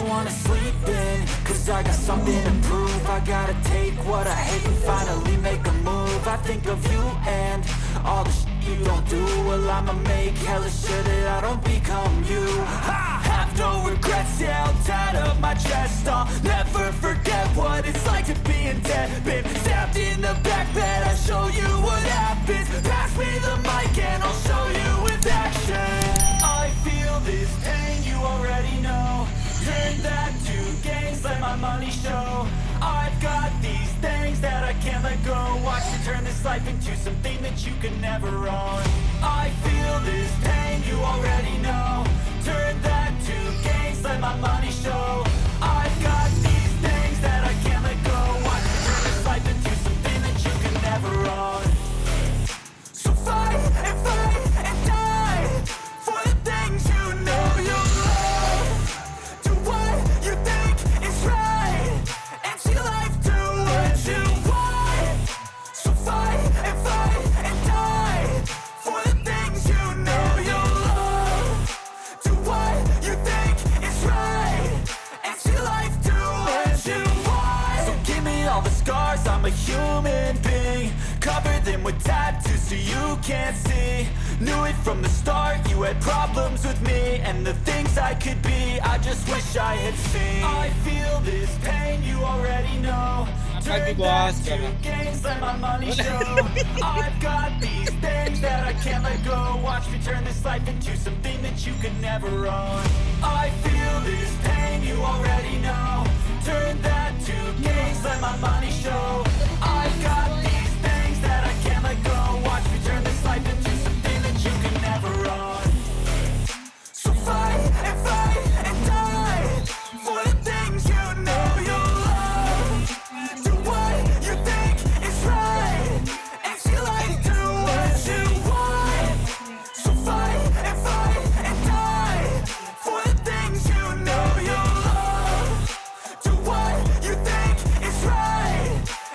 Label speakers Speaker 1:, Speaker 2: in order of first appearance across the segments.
Speaker 1: don't wanna sleep in, cause I got something to prove. I gotta take what I hate and finally make a move. I think of you and all the shit you don't do. Well, I'ma make hella sure that I don't become you. I have no regrets, yeah, I'll tie up my chest. I'll never forget what it's like to be in debt. Been stabbed in the back bed, I'll show you what happens. Pass me the mic and I'll show you with action. I feel this pain, you already know. Turn that to gains, let my money show. I've got these things that I can't let go. Watch me turn this life into something that you can never own. I feel this pain, you already know. Turn that to gains, let my money show. I've got these things that I can't let go. Watch me turn this life into something that you can never own. So fight and die for the things you know you love. Do what you think is right and see life do what you want. So fight and die for the things you know you love. Do what you think is right and see life do what you want. So give me all the scars, I'm a human being. Cover them with tattoos so you can't see. Knew it from the start, you had problems with me and the things I could be, I just wish I had seen. I feel this pain, you already know. Turn that to gains, let my money show. I've got these things that I can't let go. Watch me turn this life into something that you can never own. I feel this pain, you already know. Turn that to gains, let my money show. I've got these things that I can't let go. Watch me turn this life into something that you can never own. So fight and die for the things you know you love. Do what you think is right and see life do what you want. So fight and die for the things you know you love. Do what you think is right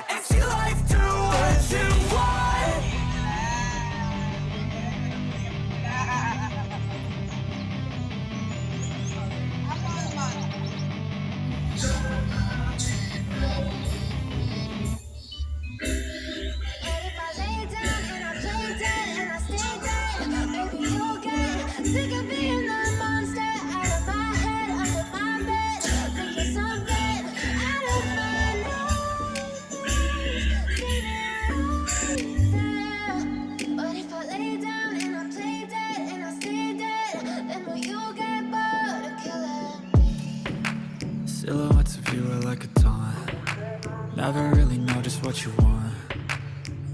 Speaker 1: and see life do what you want.
Speaker 2: But if I lay down and I play dead and I stay dead, maybe you'll get sick of being the monster out of my head, under my bed, thinking something out of my nightmares, sitting right there. But if I lay down and I play dead and I stay dead, then will you get bored of killing me?
Speaker 1: Silhouettes of you are like a taunt. Never really know just what you want.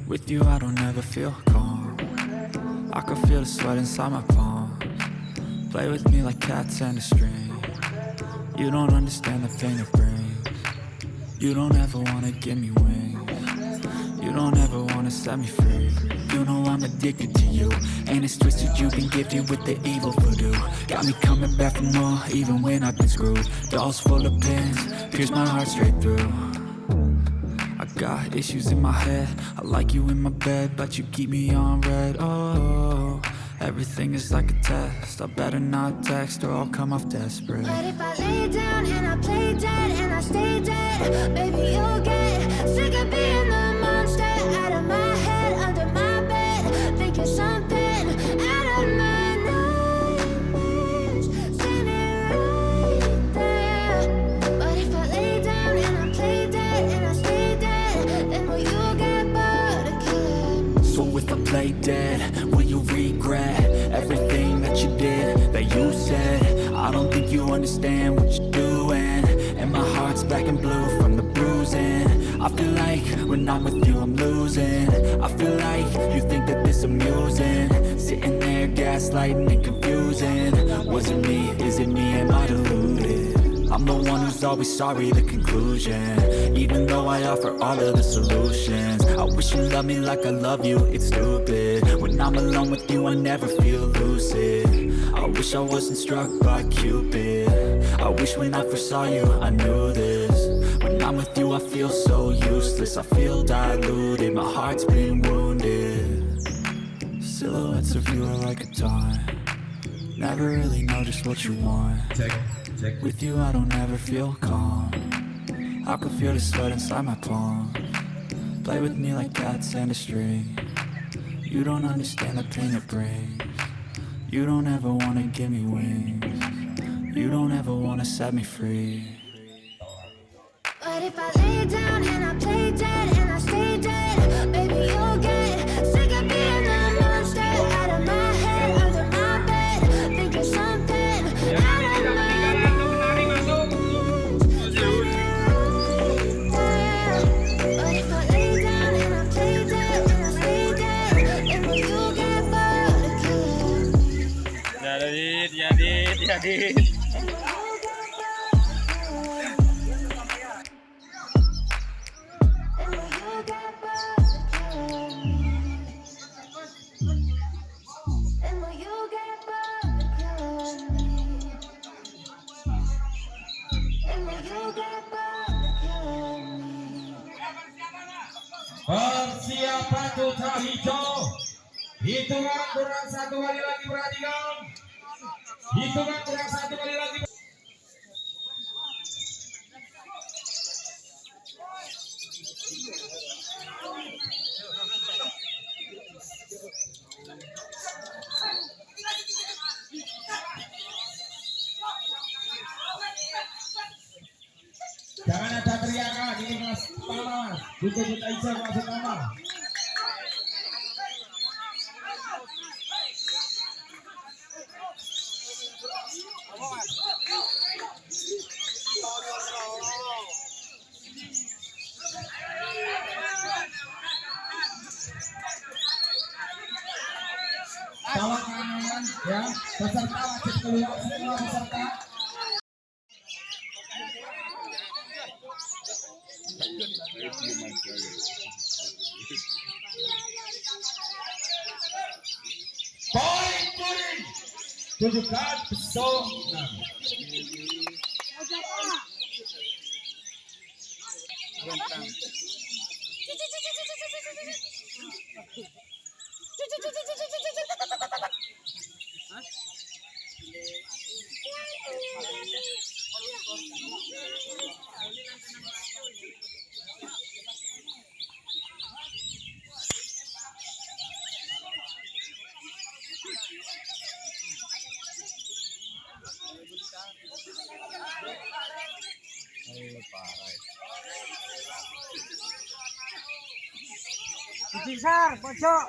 Speaker 1: With you I don't ever feel calm. I can feel the sweat inside my palms. Play with me like cats and a string. You don't understand the pain it brings. You don't ever wanna give me wings. You don't ever wanna set me free. You know I'm addicted to you, and it's twisted you've been gifted with the evil voodoo. Got me coming back for more, even when I've been screwed. Dolls full of pins, pierce my heart straight through. I got issues in my head, I like you in my bed, but you keep me on red. Oh, everything is like a test. I better not text or I'll come off desperate.
Speaker 2: But if I lay down and I play dead and I stay dead, maybe you'll get sick of being the monster out of my head, under my bed, thinking something out of my nightmares, sitting right there. But if I lay down and I play dead and I stay dead, then will you get bored of killing me?
Speaker 1: So if I play dead, will you regret everything that you did, that you said? I don't think you understand what you're doing, and my heart's black and blue from the bruising. I feel like when I'm with you I'm losing. I feel like you think that this amusing, sitting there gaslighting and confusing. Was it me? Is it me? Am I deluded? I'm the one who's always sorry, the conclusion, even though I offer all of the solutions. I wish you loved me like I love you, it's stupid. When I'm alone with you I never feel lucid. I wish I wasn't struck by Cupid. I wish when I first saw you I knew this. When I'm with you I feel so useless, I feel diluted, my heart's been wounded. Silhouettes of you are like a taunt. Never really know just what you want. With you I don't ever feel calm. I can feel the sweat inside my palm. Play with me like cats and a string. You don't understand the pain it brings. You don't ever wanna give me wings. You don't ever wanna set me free.
Speaker 2: But if I lay down and I play dead and I stay dead, baby, you'll get sick of being the monster out of my head, under my bed, thinking something out of my mind. But if I lay down and I play dead and I stay dead, then will you get bored of killing me?
Speaker 3: Jadi.
Speaker 4: Persiapan duta hijau. Hitungan kurang satu kali lagi perhatikan. Hitungan kurang satu kali lagi. Jangan ada teriakan, ini mas panas. Untuk duta hijau masuk kamar. Tolong kanan ya, peserta wajib keluar semua peserta. Poin kuning, tunjukkan pesona.
Speaker 3: Besar, pojok.